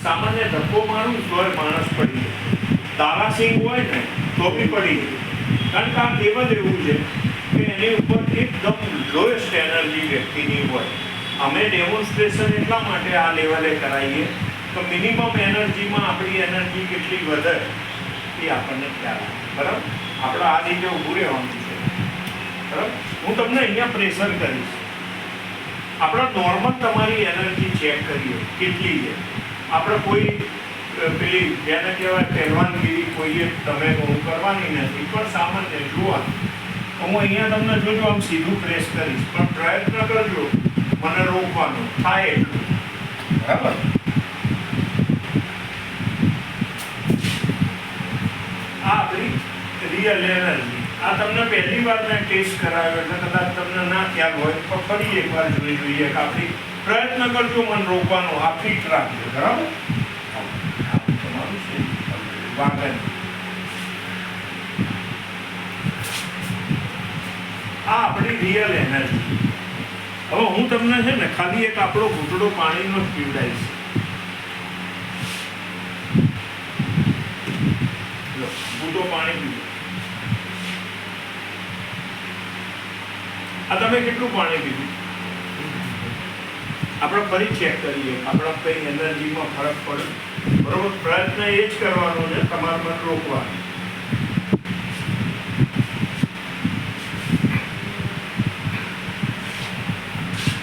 સામાન્ય ધક્કો મારું તો માણસ પડી જાય, તારાસિંહ હોય ને તો બી પડી જાય, કારણ કે આ કેવલ એવું છે કે એની ઉપર એકદમ લોએસ્ટ એનર્જી વ્યક્તિની હોય. અમે ડેમોન્સ્ટ્રેશન એટલા માટે આ લેવલે કરાવીએ તો મિનિમમ એનર્જીમાં આપણી એનર્જી કેટલી વધે એ આપણને ખ્યાલ આવે. બરાબર, આપણે આ રીતે ઊભું રહેવાનું છે. બરાબર, હું તમને અહીંયા પ્રેશર કરીશ. આપણે નોર્મલ તમારી એનર્જી ચેક કરીએ કેટલી છે. આપણે કોઈ પેલી જેને કહેવાય પહેલવાનગીરી કોઈએ તમે હું કરવાની નથી, પણ સામાન્ય જોવાનું. હું અહીંયા તમને જોજો આમ સીધું પ્રેસ કરીશ, પણ પ્રયત્ન કરજો મને રોકવાનું થાય એટલું. બરાબર, આ આપણી રિયલ એનર્જી. આ તમને પહેલી વાર મેં ટેસ્ટ કરાવ્યો એટલે કદાચ તમને ના ખ્યાલ હોય તો ફરી એકવાર જોઈ જોઈએ કે આપણી પ્રયત્ન કરજો મન રોકવાનો. આ ફિટ રાખજો. બરાબર, તમારું છે વાંગન. આ આપણી રિયલ એનર્જી. હવે હું તમને છે ને ખાલી એક આપણો ઘૂંટડો પાણીનો જ પીવડાવીશ. ઘૂંટો પાણી પીવો. આ તમે કેટલું પાણી પીધું? આપણે ફરી ચેક કરીએ આપણા કઈ એનર્જીમાં ફરક પડે. બરોબર, પ્રયત્ન એ જ કરવાનો છે તમારે મન રોકવાનું.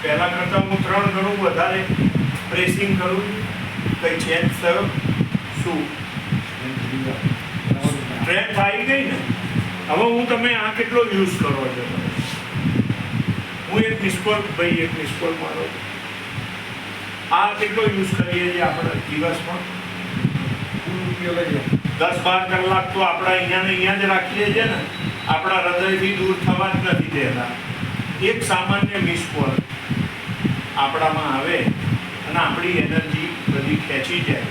પહેલા કરતાં હું 3 ગણું વધારે પ્રેસિંગ કરું. કઈ ચેન્જ થયો? શું સ્ટ્રેન્થ આવી ગઈ ને? હવે હું તમે આ કેટલો યુઝ કરો છો? હું એક નિષ્ફળ ભાઈ એક નિષ્ફળ મારો. આ કેટલો યુઝ કરીએ છીએ આપણે દિવસમાં? 10-12 કલાક તો આપણે અહીંયા ને અહીંયા જ રાખીએ છીએ ને. આપણા હૃદયથી દૂર થવા જ નથી દેતા. એક સામાન્ય મિસકોલ આપણામાં આવે અને આપણી એનર્જી બધી ખેંચી જાય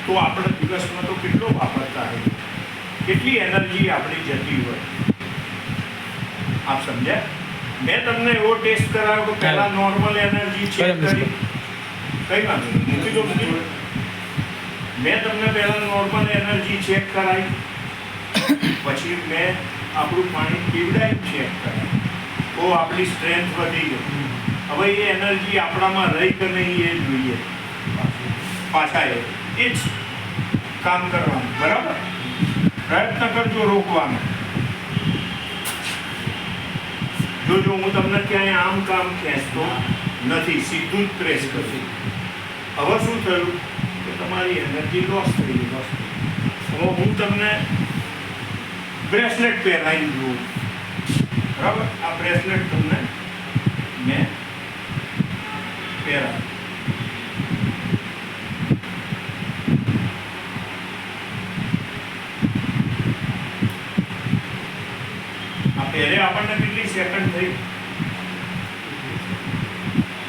તો આપણે દિવસમાં તો કેટલો વાપરતા હોય, કેટલી એનર્જી આપણી જતી હોય. આપ સમજ્યા? મેં તમને એવો ટેસ્ટ કરાવ્યો કે પહેલા નોર્મલ એનર્જી ચેક કરી. કઈ વાત મૂકી દો. મેં તમને પહેલા નોર્મલ એનર્જી ચેક કરાવી, પછી મેં આપણું પાણી પીવડાવી ચેક કરાવી તો આપણી સ્ટ્રેન્થ વધી ગઈ. હવે એ એનર્જી આપણામાં રહી કે નહીં એ જોઈએ. પાછા એ જ કામ કરવાનું. બરાબર, પ્રયત્ન કરજો રોકવાનો. જોજો હું તમને ક્યાંય આમ કામ ખેંચતો નથી, સીધું જ પ્રેસ કરશું. હવે શું થયું કે તમારી એનર્જી લોસ થઈ ગઈ. હવે હું તમને બ્રેસલેટ પહેરાવી દઉં. બરાબર, આ બ્રેસલેટ તમને મેં પહેરાવ્યું. આ પહેરે આપણને કેટલી સેકન્ડ થઈ?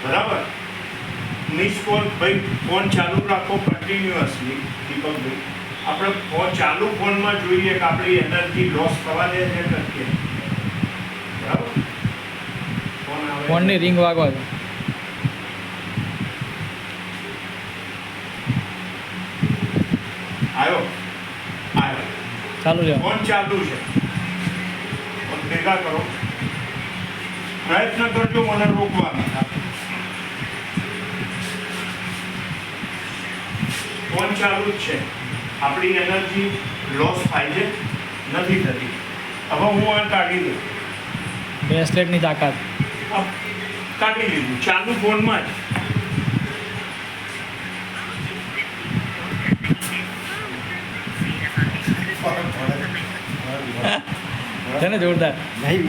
બરાબર, મિસ કોલ ભાઈ ફોન ચાલુ રાખો કન્ટિન્યુઅસલી. દીપકભાઈ, આપણે ફોન ચાલુ ફોનમાં જોઈએ કે આપણી એનર્જી લોસ થવા દે છે કે બરાબર. ફોન આવે, ફોનની રિંગ વાગવા દો. આવ્યો આવ્યો ચાલુ છે, ફોન ચાલુ છે. ભેગા કરો, પ્રયત્ન કરજો મને રોકવાનો. ફોન ચાલુ જ છે. આપણી એનર્જી લોસ થાય છે નથી થતી. હવે હું આ કાઢી દઉં. બ્રેસલેટની તાકાત કાઢી લીધું ચાલુ ફોનમાં જ. છે ને જોરદાર. નહીં